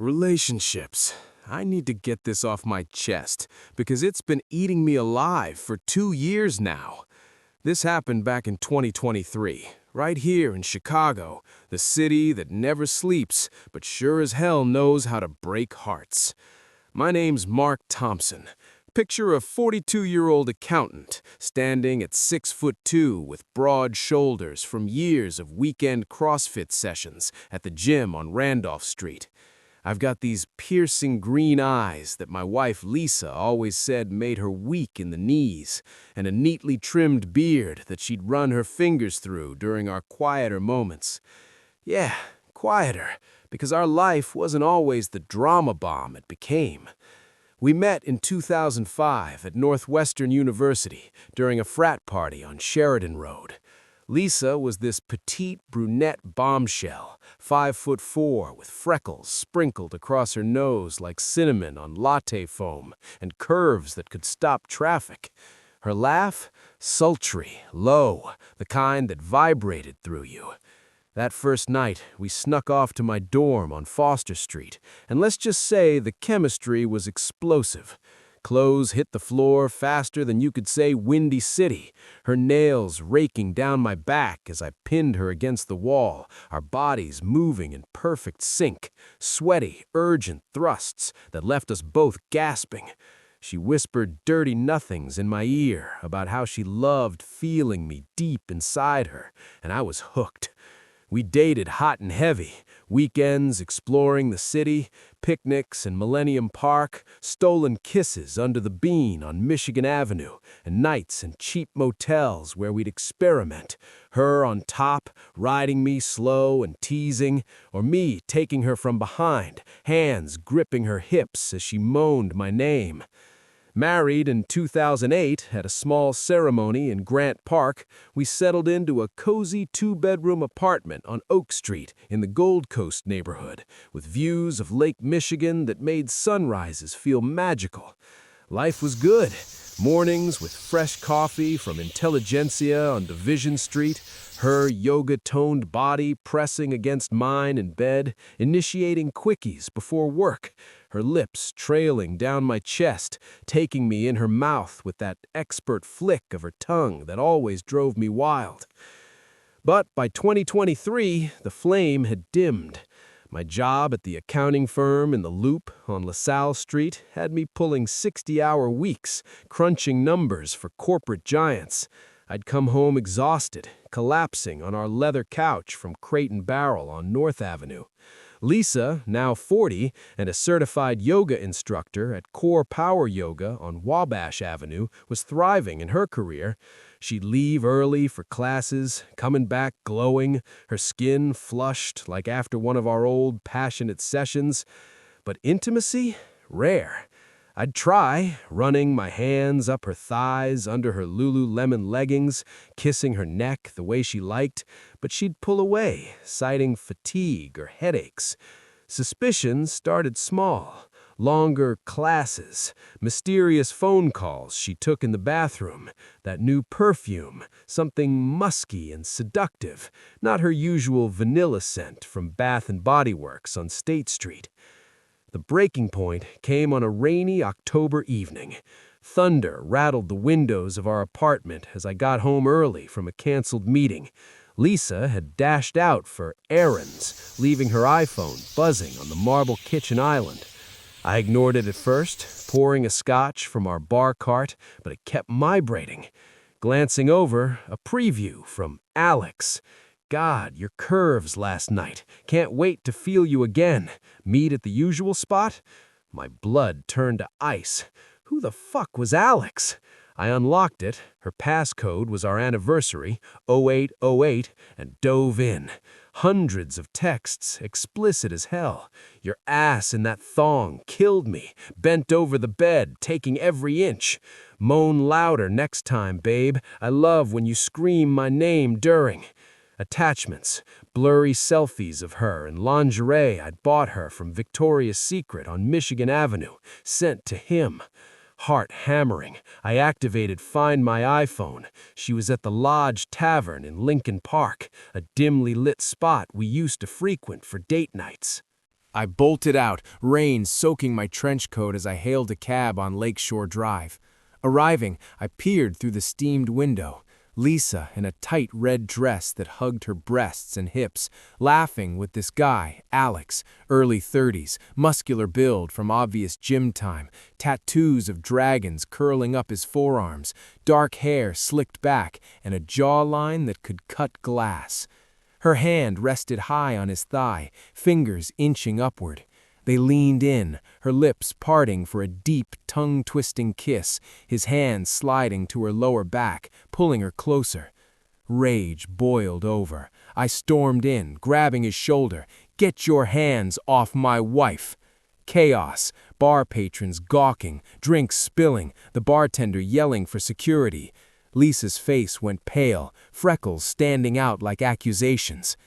Relationships. I need to get this off my chest because it's been eating me alive for 2 years now. This happened back in 2023, right here in Chicago, the city that never sleeps but sure as hell knows how to break hearts. My name's Mark Thompson. Picture a 42-year-old accountant standing at 6'2" with broad shoulders from years of weekend CrossFit sessions at the gym on Randolph Street. I've got these piercing green eyes that my wife Lisa always said made her weak in the knees, and a neatly trimmed beard that she'd run her fingers through during our quieter moments. Yeah, quieter, because our life wasn't always the drama bomb it became. We met in 2005 at Northwestern University during a frat party on Sheridan Road. Lisa was this petite brunette bombshell, 5'4", with freckles sprinkled across her nose like cinnamon on latte foam and curves that could stop traffic. Her laugh? Sultry, low, the kind that vibrated through you. That first night, we snuck off to my dorm on Foster Street, and let's just say the chemistry was explosive. Clothes hit the floor faster than you could say Windy City, her nails raking down my back as I pinned her against the wall, our bodies moving in perfect sync, sweaty, urgent thrusts that left us both gasping. She whispered dirty nothings in my ear about how she loved feeling me deep inside her, and I was hooked. We dated hot and heavy, weekends exploring the city, picnics in Millennium Park, stolen kisses under the bean on Michigan Avenue, and nights in cheap motels where we'd experiment, her on top, riding me slow and teasing, or me taking her from behind, hands gripping her hips as she moaned my name. Married in 2008 at a small ceremony in Grant Park, we settled into a cozy 2-bedroom apartment on Oak Street in the Gold Coast neighborhood, with views of Lake Michigan that made sunrises feel magical. Life was good. Mornings with fresh coffee from Intelligentsia on Division Street, her yoga-toned body pressing against mine in bed, initiating quickies before work, her lips trailing down my chest, taking me in her mouth with that expert flick of her tongue that always drove me wild. But by 2023, the flame had dimmed. My job at the accounting firm in the Loop on LaSalle Street had me pulling 60-hour weeks, crunching numbers for corporate giants. I'd come home exhausted, collapsing on our leather couch from Crate and Barrel on North Avenue. Lisa, now 40 and a certified yoga instructor at Core Power Yoga on Wabash Avenue, was thriving in her career. She'd leave early for classes, coming back glowing, her skin flushed like after one of our old passionate sessions. But intimacy? Rare. I'd try, running my hands up her thighs under her Lululemon leggings, kissing her neck the way she liked, but she'd pull away, citing fatigue or headaches. Suspicions started small. Longer classes, mysterious phone calls she took in the bathroom, that new perfume, something musky and seductive, not her usual vanilla scent from Bath & Body Works on State Street. The breaking point came on a rainy October evening. Thunder rattled the windows of our apartment as I got home early from a canceled meeting. Lisa had dashed out for errands, leaving her iPhone buzzing on the marble kitchen island. I ignored it at first, pouring a scotch from our bar cart, but it kept vibrating. Glancing over, a preview from Alex. God, your curves last night. Can't wait to feel you again. Meet at the usual spot? My blood turned to ice. Who the fuck was Alex? I unlocked it. Her passcode was our anniversary, 0808, and dove in. Hundreds of texts, explicit as hell. Your ass in that thong killed me. Bent over the bed, taking every inch. Moan louder next time, babe. I love when you scream my name during. Attachments, blurry selfies of her in lingerie I'd bought her from Victoria's Secret on Michigan Avenue, sent to him. Heart hammering, I activated Find My iPhone. She was at the Lodge Tavern in Lincoln Park, a dimly lit spot we used to frequent for date nights. I bolted out, rain soaking my trench coat as I hailed a cab on Lakeshore Drive. Arriving, I peered through the steamed window. Lisa, in a tight red dress that hugged her breasts and hips, laughing with this guy, Alex, early 30s, muscular build from obvious gym time, tattoos of dragons curling up his forearms, dark hair slicked back, and a jawline that could cut glass. Her hand rested high on his thigh, fingers inching upward. They leaned in, her lips parting for a deep, tongue-twisting kiss, his hand sliding to her lower back, pulling her closer. Rage boiled over. I stormed in, grabbing his shoulder. "Get your hands off my wife!" Chaos, bar patrons gawking, drinks spilling, the bartender yelling for security. Lisa's face went pale, freckles standing out like accusations.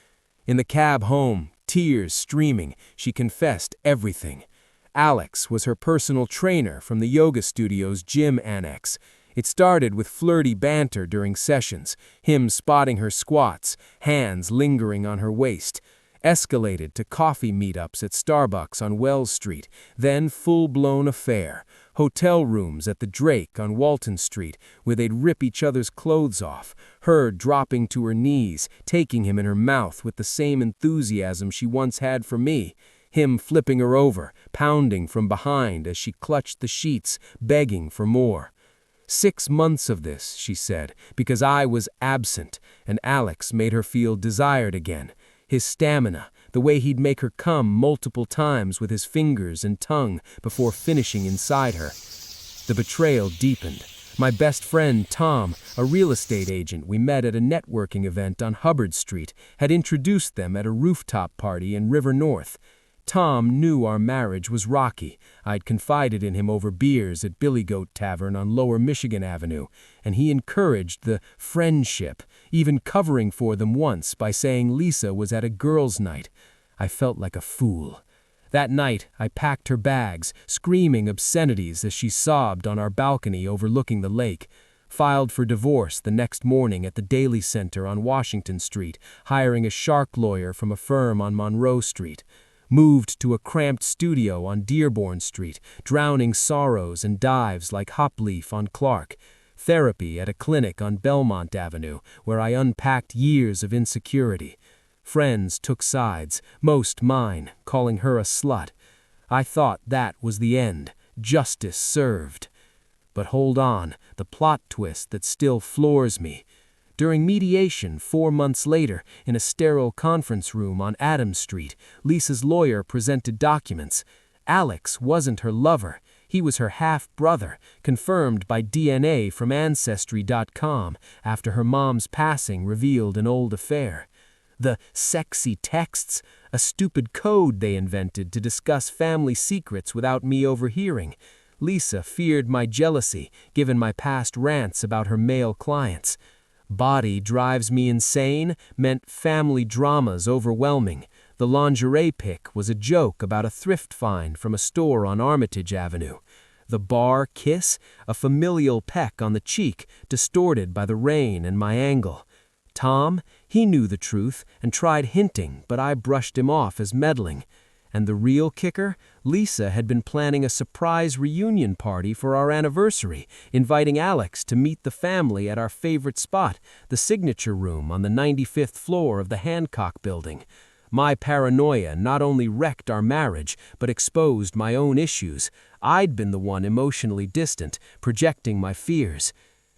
In the cab home, tears streaming, she confessed everything. Alex was her personal trainer from the yoga studio's gym annex. It started with flirty banter during sessions, him spotting her squats, hands lingering on her waist. Escalated to coffee meetups at Starbucks on Wells Street, then full-blown affair. Hotel rooms at the Drake on Walton Street, where they'd rip each other's clothes off, her dropping to her knees, taking him in her mouth with the same enthusiasm she once had for me. Him flipping her over, pounding from behind as she clutched the sheets, begging for more. 6 months of this, she said, because I was absent, and Alex made her feel desired again. His stamina, the way he'd make her come multiple times with his fingers and tongue before finishing inside her. The betrayal deepened. My best friend, Tom, a real estate agent we met at a networking event on Hubbard Street, had introduced them at a rooftop party in River North. Tom knew our marriage was rocky. I'd confided in him over beers at Billy Goat Tavern on Lower Michigan Avenue, and he encouraged the friendship, even covering for them once by saying Lisa was at a girls' night. I felt like a fool. That night, I packed her bags, screaming obscenities as she sobbed on our balcony overlooking the lake. Filed for divorce the next morning at the Daily Center on Washington Street, hiring a shark lawyer from a firm on Monroe Street. Moved to a cramped studio on Dearborn Street, drowning sorrows and dives like Hopleaf on Clark. Therapy at a clinic on Belmont Avenue, where I unpacked years of insecurity. Friends took sides, most mine, calling her a slut. I thought that was the end, justice served. But hold on, the plot twist that still floors me. During mediation 4 months later, in a sterile conference room on Adams Street, Lisa's lawyer presented documents. Alex wasn't her lover. He was her half-brother, confirmed by DNA from Ancestry.com after her mom's passing revealed an old affair. The sexy texts, a stupid code they invented to discuss family secrets without me overhearing. Lisa feared my jealousy, given my past rants about her male clients. Body drives me insane meant family dramas overwhelming. The lingerie pic was a joke about a thrift find from a store on Armitage Avenue. The bar kiss, a familial peck on the cheek, distorted by the rain and my angle. Tom, he knew the truth and tried hinting, but I brushed him off as meddling. And the real kicker? Lisa had been planning a surprise reunion party for our anniversary, inviting Alex to meet the family at our favorite spot, the Signature Room on the 95th floor of the Hancock Building. My paranoia not only wrecked our marriage, but exposed my own issues. I'd been the one emotionally distant, projecting my fears.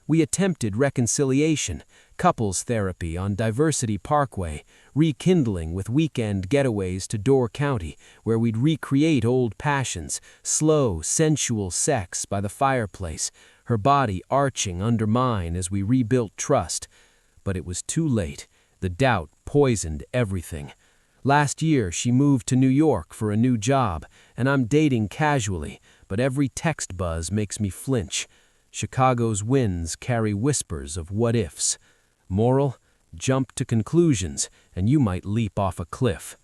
We attempted reconciliation, couples therapy on Diversity Parkway, rekindling with weekend getaways to Door County, where we'd recreate old passions, slow, sensual sex by the fireplace, her body arching under mine as we rebuilt trust. But it was too late. The doubt poisoned everything. Last year, she moved to New York for a new job, and I'm dating casually, but every text buzz makes me flinch. Chicago's winds carry whispers of what-ifs. Moral: jump to conclusions, and you might leap off a cliff.